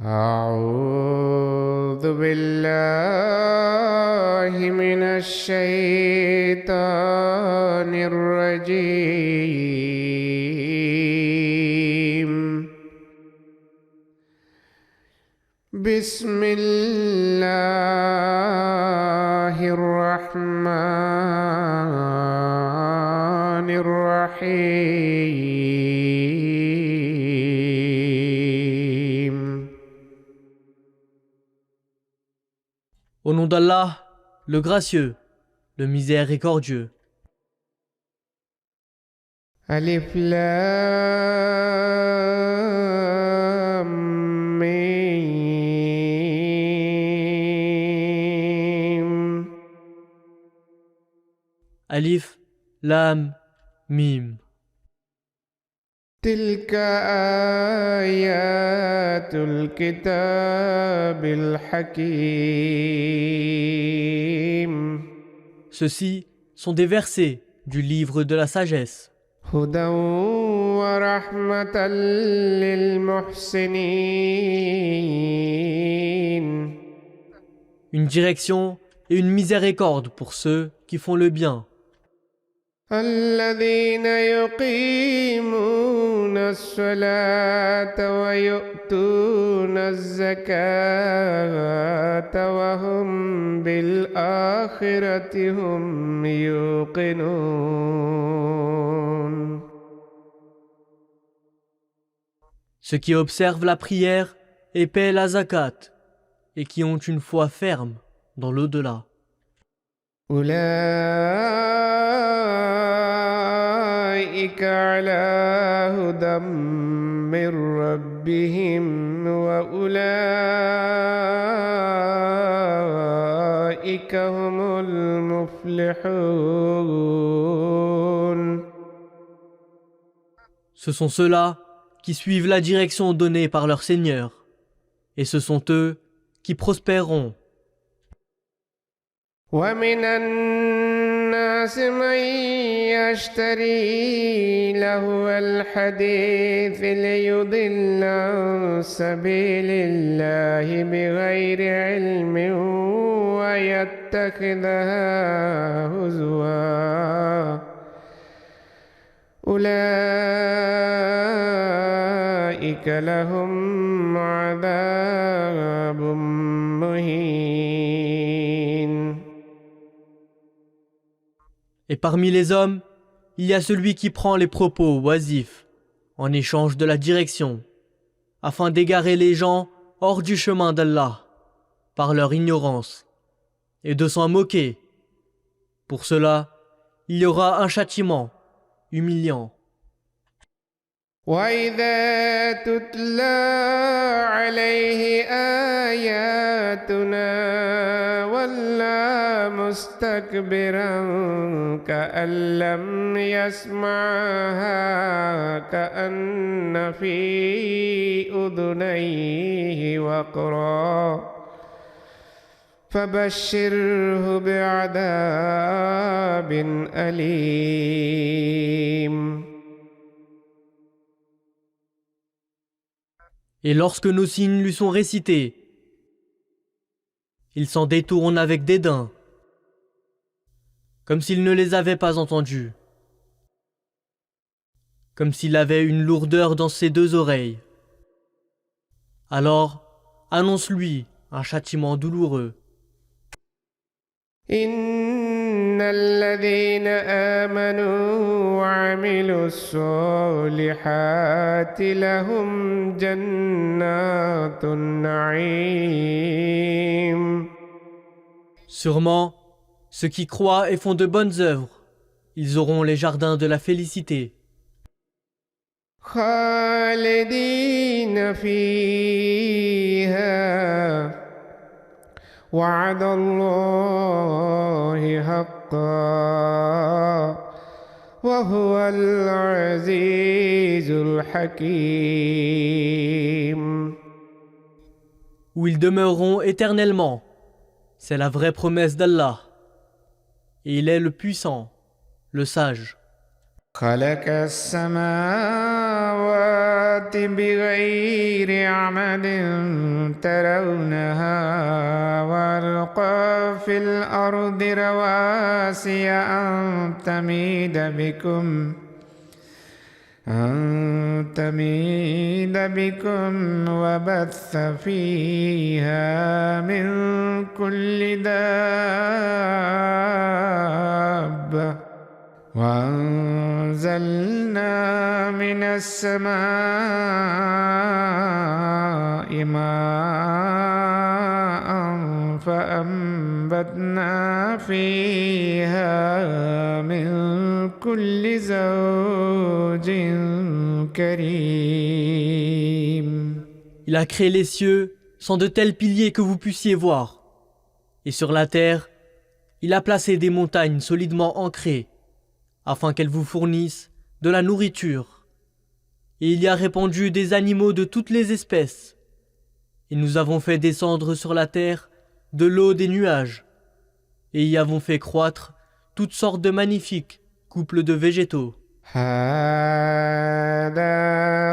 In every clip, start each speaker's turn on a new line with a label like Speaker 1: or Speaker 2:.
Speaker 1: أعوذ بالله من الشيطان الرجيم. بسم الله الرحمن الرحيم.
Speaker 2: Au nom d'Allah, le gracieux, le miséricordieux.
Speaker 1: ألف لام ميم.
Speaker 2: Alif, Lam, Mim.
Speaker 1: تلك آيات الكتاب الحكيم.
Speaker 2: Ceux-ci sont des versets du livre de la sagesse,
Speaker 1: هدى ورحمة للمحسنين.
Speaker 2: une direction et une miséricorde pour ceux qui font le bien,
Speaker 1: الذين يقيمون الصلاة ويؤتون الزكاة وهم بالآخرة هم يوقنون.
Speaker 2: ceux qui observent la prière et paient la zakat, et qui ont une foi ferme dans l'au-delà.
Speaker 1: أولئك على هدى من ربهم وأولئك هم المفلحون.
Speaker 2: Ce sont ceux-là qui suivent la direction donnée par leur Seigneur, et ce sont eux qui prospéreront.
Speaker 1: ومن الناس من يشتري لهو الحديث ليضل عن سبيل الله بغير علم ويتخذها هزوا أولئك لهم عذاب مهين.
Speaker 2: Et parmi les hommes, il y a celui qui prend les propos oisifs en échange de la direction, afin d'égarer les gens hors du chemin d'Allah par leur ignorance et de s'en moquer. Pour cela, il y aura un châtiment humiliant.
Speaker 1: وإذا تتلى عليه آياتنا ولى مستكبرا كأن لم يسمعها كأن في أذنيه وقرا فبشره بعذاب أليم.
Speaker 2: Et lorsque nos signes lui sont récités, il s'en détourne avec dédain, comme s'il ne les avait pas entendus, comme s'il avait une lourdeur dans ses deux oreilles. Alors, annonce-lui un châtiment douloureux.
Speaker 1: إن الذين آمنوا وعملوا الصالحات لهم جنات النعيم.
Speaker 2: Sûrement, ceux qui croient et font de bonnes œuvres, ils auront les jardins de la félicité,
Speaker 1: خالدين فيها وعد الله حقا وهو العزيز الحكيم.
Speaker 2: où ils demeureront éternellement. C'est la vraie promesse d'Allah. Et il est le puissant, le sage.
Speaker 1: خلق السماوات السماوات بغير عمد ترونها وألقى في الأرض رواسي أن تميد بكم وبث فيها من كل دابة وأنزلنا من السماء ماء فأنبتنا فيها من كل زوج كريم.
Speaker 2: Il a créé les cieux sans de tels piliers que vous puissiez voir. Et sur la terre, il a placé des montagnes solidement ancrées, afin qu'elles vous fournissent de la nourriture. Et il y a répandu des animaux de toutes les espèces. Et nous avons fait descendre sur la terre de l'eau des nuages, et y avons fait croître toutes sortes de magnifiques couples de végétaux.
Speaker 1: هذا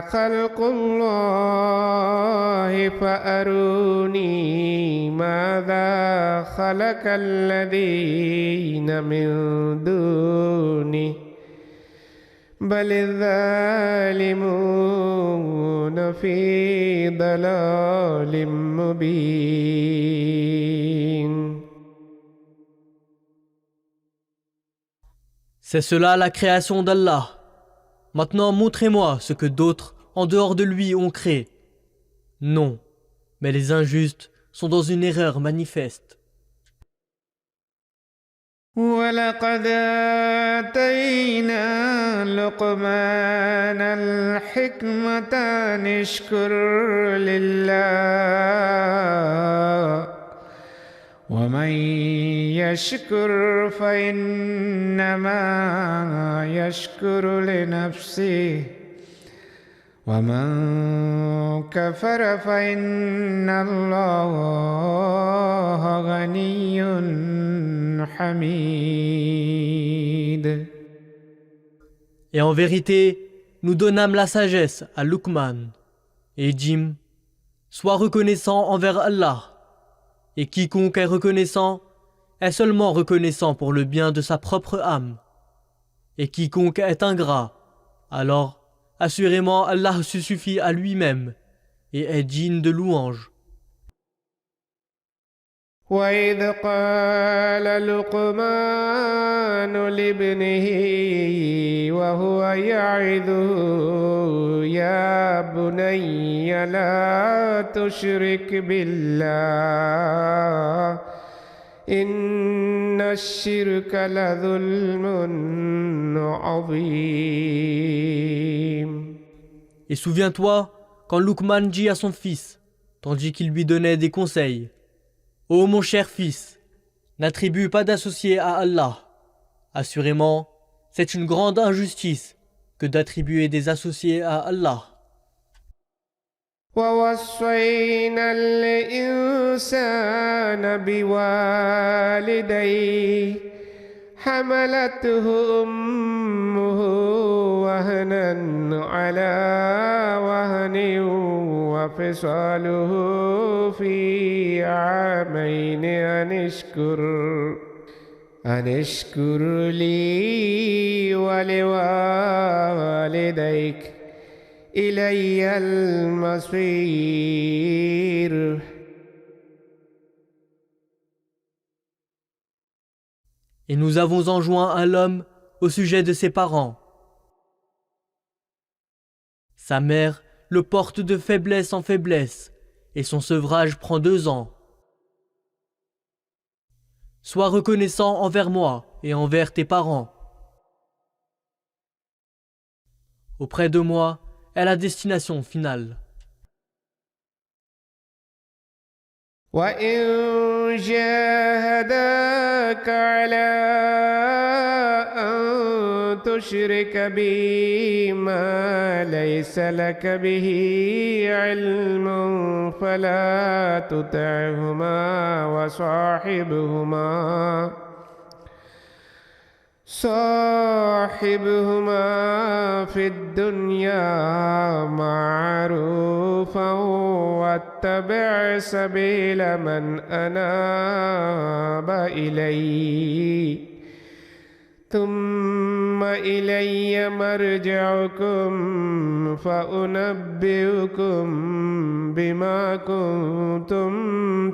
Speaker 1: خلق الله فأروني ماذا خلق الذين من دونه بل الظالمون في ضلال مبين.
Speaker 2: C'est cela la création d'Allah. Maintenant montrez-moi ce que d'autres en dehors de lui ont créé. Non, mais les injustes sont dans une erreur manifeste.
Speaker 1: ولقد آتينا لقمان الحكمة أن اشكر لله ومن يشكر فإنما يشكر لنفسه ومن كفر فإن الله غني حميد.
Speaker 2: Et en vérité, nous donnâmes la sagesse à Luqman. Et dîmes, sois reconnaissant envers Allah. Et quiconque est reconnaissant est seulement reconnaissant pour le bien de sa propre âme. Et quiconque est ingrat, alors assurément Allah se suffit à lui-même et est digne de louange.
Speaker 1: وإذ قال لقمان لابنه وهو يعظه يا بني لا تشرك بالله إن الشرك لظلم عظيم.
Speaker 2: Et souviens-toi quand Luqman dit à son fils, tandis qu'il lui donnait des conseils: Ô mon cher fils, n'attribue pas d'associé à Allah. Assurément, c'est une grande injustice que d'attribuer des associés à Allah.
Speaker 1: ووصينا الإنسان بوالديه حملته أمه وهنا على وهن وفصاله في عامين أن اشكر لي ولوالديك إلي المصير.
Speaker 2: Et nous avons enjoint à l'homme au sujet de ses parents. Sa mère le porte de faiblesse en faiblesse, et son sevrage prend 2 ans. Sois reconnaissant envers moi et envers tes parents. Auprès de moi est la destination finale.
Speaker 1: وإن جاهداك على أن تشرك بي ما ليس لك به علم فلا تطعهما صاحبهما في الدنيا معروفا واتبع سبيل من أناب إلي ثم إلي مرجعكم فأنبئكم بما كنتم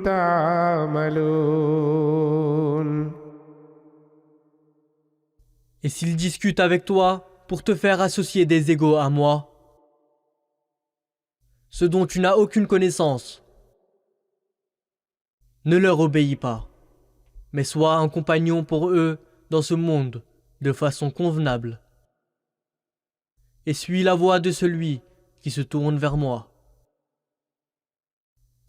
Speaker 1: تعملون.
Speaker 2: Et s'ils discutent avec toi pour te faire associer des égaux à moi, ce dont tu n'as aucune connaissance, ne leur obéis pas, mais sois un compagnon pour eux dans ce monde de façon convenable. Et suis la voie de celui qui se tourne vers moi.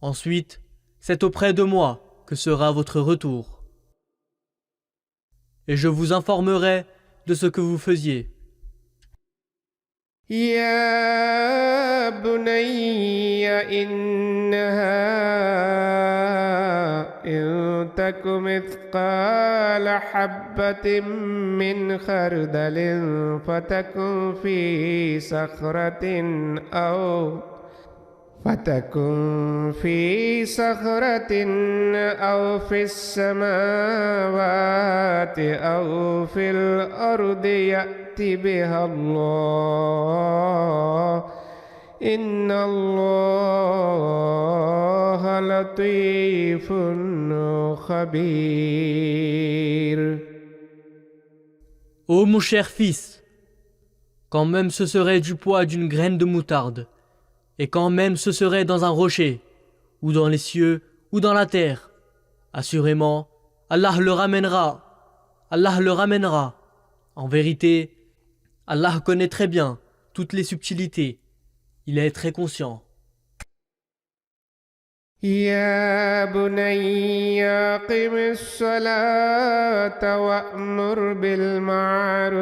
Speaker 2: Ensuite, c'est auprès de moi que sera votre retour. Et je vous informerai de ce que vous faisiez.
Speaker 1: يا بني إنها إن تك مثقال حبة من خردل فتكن في صخرة أو في السماوات أو في الأرض يأت بها الله إن الله لطيف خبير.
Speaker 2: Ô mon cher fils, quand même ce serait du poids d'une graine de moutarde, et quand même ce serait dans un rocher, ou dans les cieux, ou dans la terre, assurément, Allah le ramènera. Allah le ramènera. En vérité, Allah connaît très bien toutes les subtilités. Il est très conscient.
Speaker 1: يا بني أقم الصلاة وأمر بالمعروف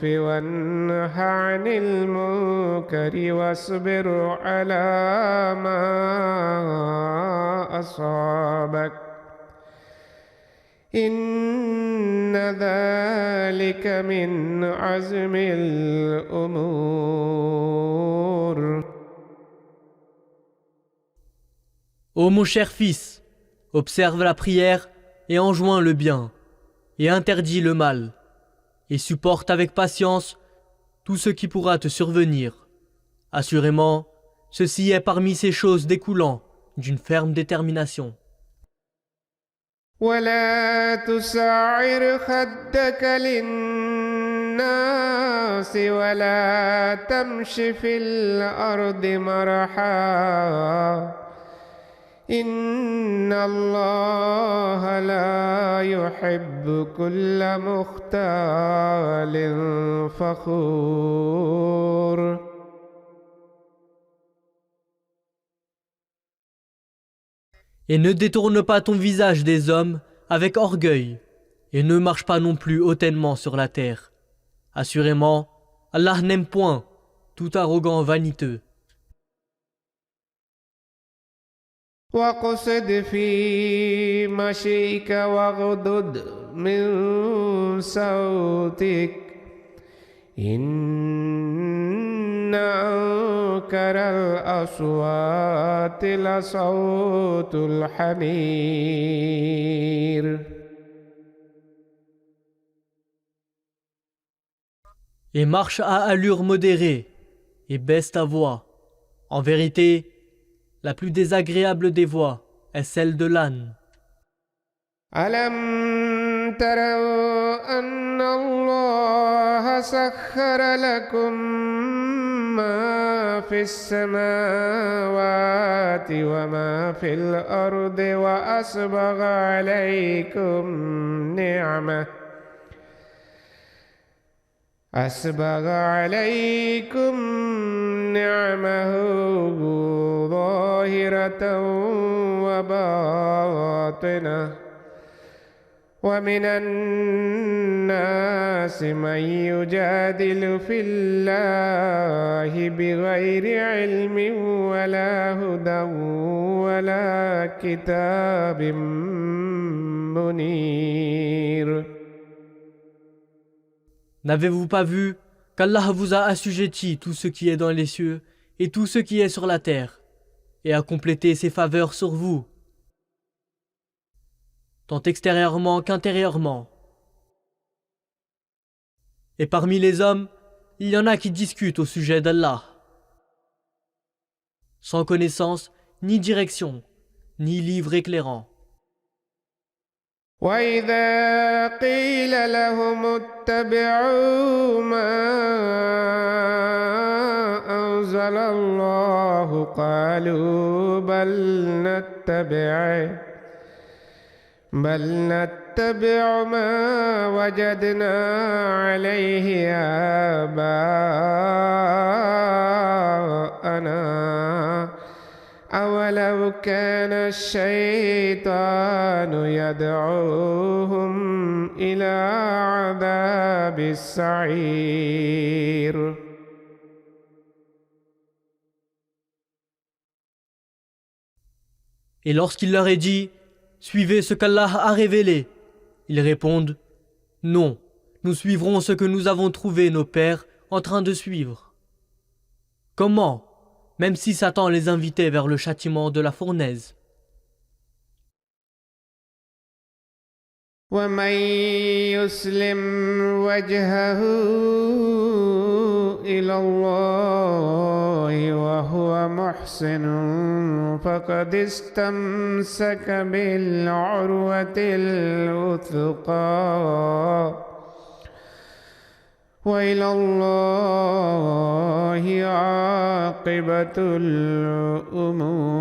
Speaker 1: وانه عن المنكر واصبر على ما أصابك إن ذلك من عزم الأمور.
Speaker 2: Ô mon cher fils, observe la prière et enjoins le bien, et interdis le mal, et supporte avec patience tout ce qui pourra te survenir. Assurément, ceci est parmi ces choses découlant d'une ferme détermination.
Speaker 1: ولا تسعر خدك للناس ولا تمش في الأرض مرحا إن الله لا يحب كل مختال فخور.
Speaker 2: Et ne détourne pas ton visage des hommes avec orgueil, et ne marche pas non plus hautainement sur la terre. Assurément, Allah n'aime point tout arrogant vaniteux.
Speaker 1: واقصد في مشيك واغضض من صوتك إن أنكر الأصوات لصوت الحمير.
Speaker 2: Et marche à allure modérée, et baisse ta voix. En vérité, la plus désagréable des voix est celle de l'âne.
Speaker 1: ألم تروا أن الله سخر لكم ما في السماوات وما في الأرض أسبغ عليكم نعمه ظاهرة وباطنة ومن الناس من يجادل في الله بغير علم ولا هدى ولا كتاب منير.
Speaker 2: N'avez-vous pas vu qu'Allah vous a assujetti tout ce qui est dans les cieux et tout ce qui est sur la terre, et a complété ses faveurs sur vous, tant extérieurement qu'intérieurement. Et parmi les hommes, il y en a qui discutent au sujet d'Allah, sans connaissance, ni direction, ni livre éclairant.
Speaker 1: وإذا قيل لهم اتبعوا ما أنزل الله قالوا بل نتبع ما وجدنا عليه آباءنا أولو كان الشيطان يدعوهم إلى عذاب السعير.
Speaker 2: Et lorsqu'il leur est dit « Suivez ce qu'Allah a révélé », ils répondent « Non, nous suivrons ce que nous avons trouvé nos pères en train de suivre. » Comment, même si Satan les invitait vers le châtiment de la fournaise?
Speaker 1: ومن يسلم وجهه إلى الله وهو محسن فقد استمسك بالعروة الوثقى وإلى الله عاقبة الأمور.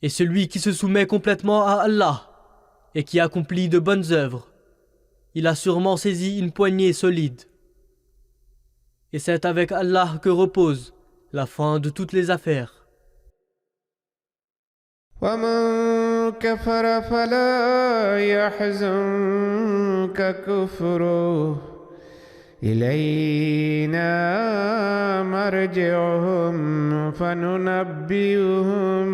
Speaker 2: Et celui qui se soumet complètement à Allah et qui accomplit de bonnes œuvres, il a sûrement saisi une poignée solide. Et c'est avec Allah que repose la fin de toutes les affaires.
Speaker 1: ومن كفر فلا يحزنك كفره إلينا مرجعهم فننبئهم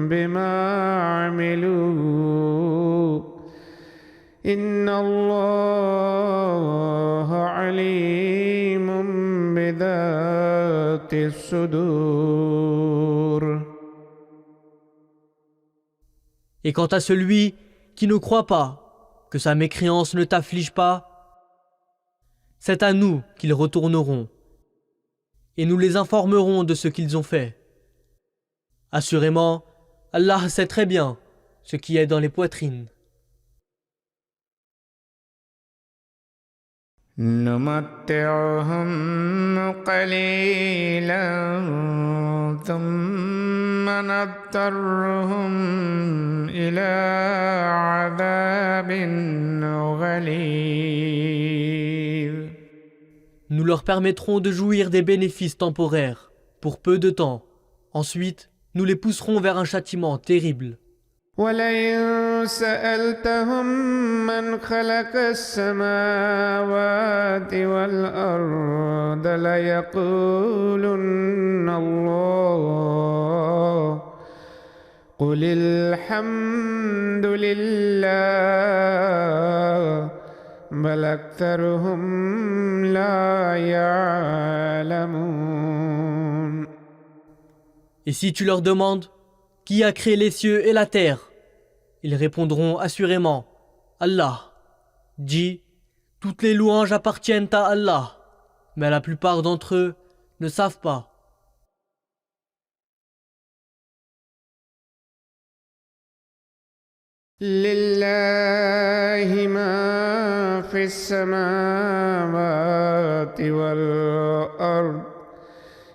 Speaker 1: بما عملوا إن الله عليم بذات الصدور.
Speaker 2: Et quant à celui qui ne croit pas, que sa mécréance ne t'afflige pas, c'est à nous qu'ils retourneront, et nous les informerons de ce qu'ils ont fait. Assurément, Allah sait très bien ce qui est dans les poitrines.
Speaker 1: نمتعهم قليلا ثم نضطرهم إلى عذاب غليظ.
Speaker 2: Nous leur permettrons de jouir des bénéfices temporaires, pour peu de temps. Ensuite, nous les pousserons vers un châtiment terrible.
Speaker 1: ولئن سألتهم من خلق السماوات والأرض ليقولن الله قل الحمد لله بل أكثرهم لا يعلمون.
Speaker 2: Et si tu leur demandes qui a créé les cieux et la terre, ils répondront assurément Allah. Dis, toutes les louanges appartiennent à Allah, mais la plupart d'entre eux ne savent pas.
Speaker 1: لله ما في السماوات والأرض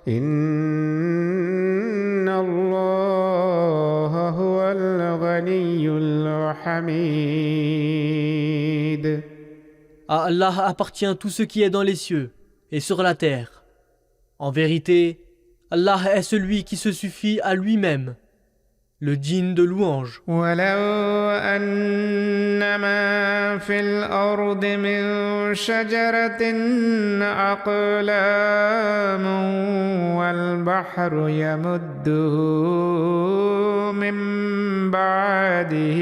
Speaker 1: إن الله هو الغني الحميد.
Speaker 2: À Allah appartient tout ce qui est dans les cieux et sur la terre. En vérité, Allah est celui qui se suffit à lui-même le digne de louange.
Speaker 1: ولو أن ما في الأرض من شجرة أقلام والبحر يمده من بعده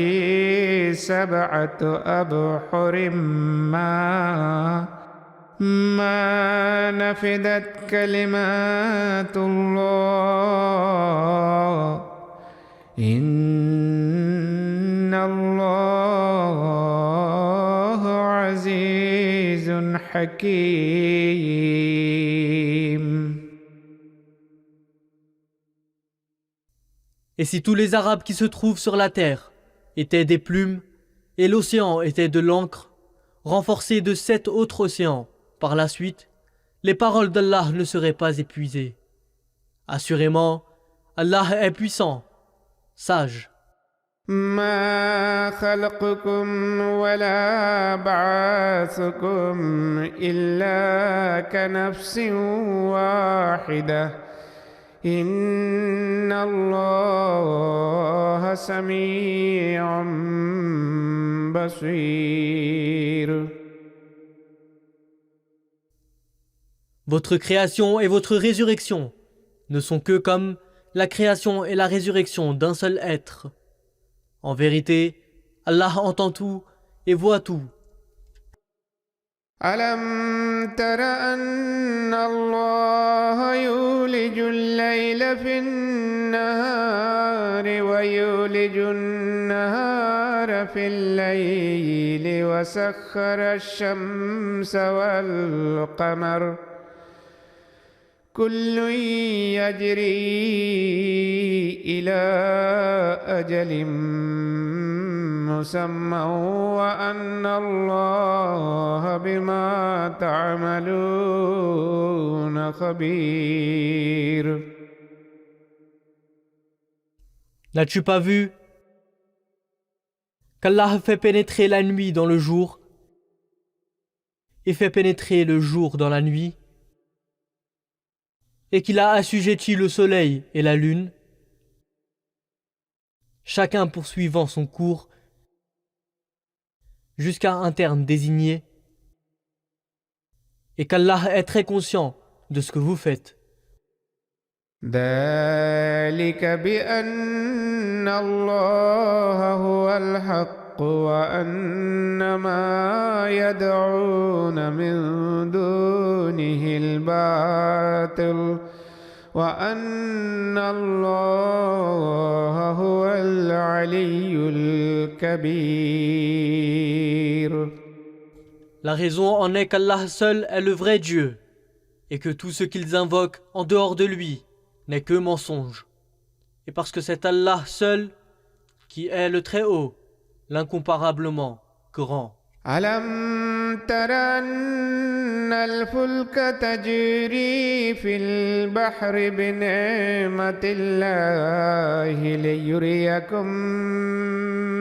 Speaker 1: 7 أبحر ما نفدت كلمات الله إن الله عزيز حكيم.
Speaker 2: Et si tous les Arabes qui se trouvent sur la terre étaient des plumes, et l'océan était de l'encre, renforcé de 7 autres océans, par la suite, les paroles d'Allah ne seraient pas épuisées. Assurément, Allah est puissant, sage.
Speaker 1: ما خلقكم ولا بعثكم إلا كنفس واحدة إن الله سميع بصير.
Speaker 2: Votre création et votre résurrection ne sont que comme la création et la résurrection d'un seul être. En vérité, Allah entend tout et voit tout.
Speaker 1: ألم تر أن الله يولج الليل في النهار ويولج النهار في الليل وسخر الشمس والقمر كل يجري إلى أجل مسمى وأن الله بما تعملون خبير.
Speaker 2: N'as-tu pas vu qu'Allah fait pénétrer la nuit dans le jour et fait pénétrer le jour dans la nuit, et qu'il a assujetti le soleil et la lune, chacun poursuivant son cours jusqu'à un terme désigné, et qu'Allah est très conscient de ce que vous faites.
Speaker 1: ذلك بأن الله هو الحق وأن ما يدعون من دونه الباطل وأن الله هو العلي الكبير.
Speaker 2: La raison en est qu'Allah seul est le vrai Dieu, et que tout ce qu'ils invoquent en dehors de lui n'est que mensonge. Et parce que c'est Allah seul qui est le Très-Haut, l'incomparablement grand.
Speaker 1: ألم تر أن الفلك تجري في البحر بنعمة الله ليريكم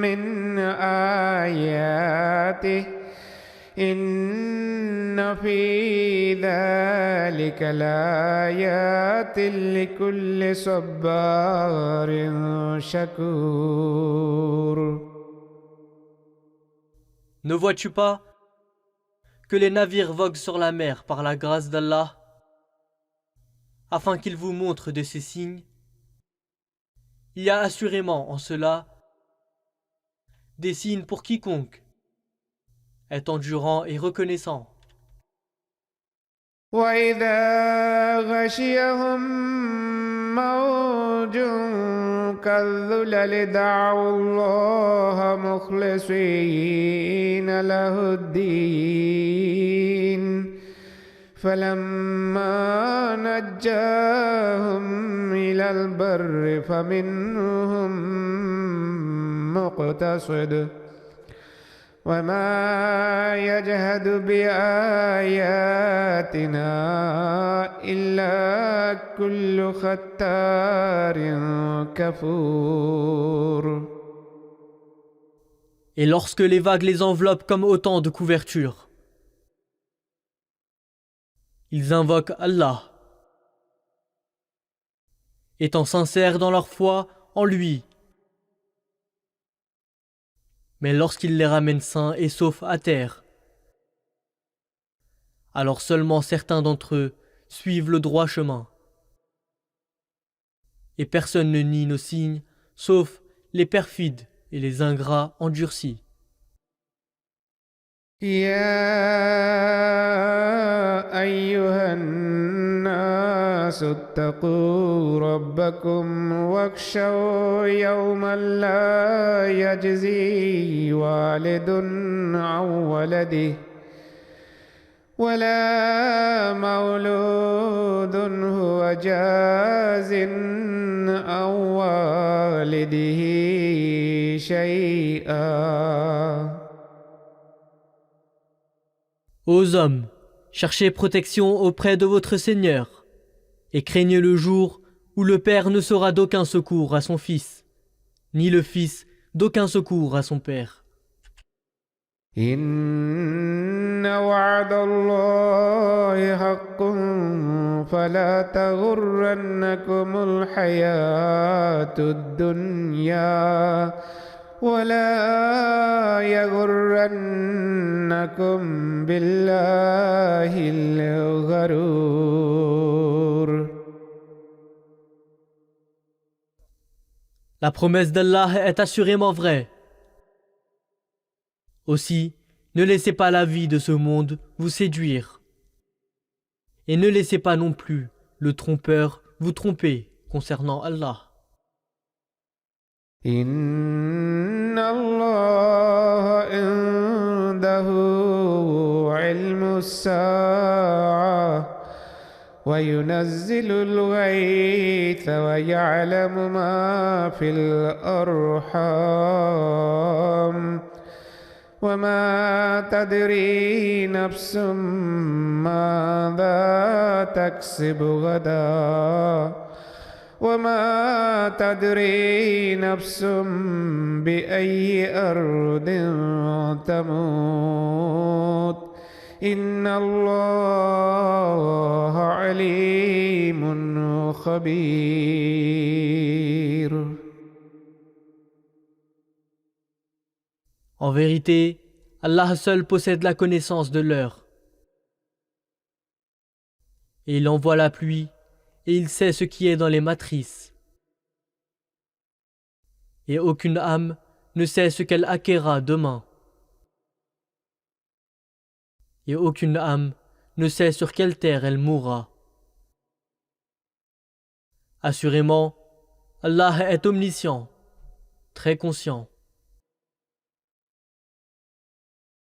Speaker 1: من آياته إن في ذلك لآيات لكل صبار شكور.
Speaker 2: Ne vois-tu pas que les navires voguent sur la mer par la grâce d'Allah, afin qu'il vous montre de ces signes? Il y a assurément en cela des signes pour quiconque est endurant et reconnaissant.
Speaker 1: وإذا غشيهم موج كالظلل دعوا الله مخلصين له الدين فلما نجاهم إلى البر فمنهم مقتصد وما يجهد بآياتنا إلا كل ختار كفور.
Speaker 2: Et lorsque les vagues les enveloppent comme autant de couvertures, ils invoquent Allah, étant sincères dans leur foi en lui Mais lorsqu'il les ramène sains et saufs à terre, alors seulement certains d'entre eux suivent le droit chemin. Et personne ne nie nos signes, sauf les perfides et les ingrats endurcis.
Speaker 1: يا أيها الناس اتقوا ربكم واخشوا يوما لا يجزي والد عن ولده ولا مولود هو جاز عن والده شيئا.
Speaker 2: Ô hommes, cherchez protection auprès de votre Seigneur, et craignez le jour où le père ne sera d'aucun secours à son fils, ni le fils d'aucun secours à son père.
Speaker 1: إن وعد الله حق فلا تغرنكم الحياة الدنيا ولا يغرنكم بالله الغرور.
Speaker 2: La promesse d'Allah est assurément vraie. Aussi, ne laissez pas la vie de ce monde vous séduire. Et ne laissez pas non plus le trompeur vous tromper concernant Allah.
Speaker 1: إن الله عنده علم الساعة وينزل الغيث ويعلم ما في الأرحام وما تدري نفس ماذا تكسب غدا وما تدري نفس بأي أرض تموت إن الله عليم خبير.
Speaker 2: En vérité, Allah seul possède la connaissance de l'heure. Et il envoie la pluie, et il sait ce qui est dans les matrices. Et aucune âme ne sait ce qu'elle acquérera demain. Et aucune âme ne sait sur quelle terre elle mourra. Assurément, Allah est omniscient, très conscient.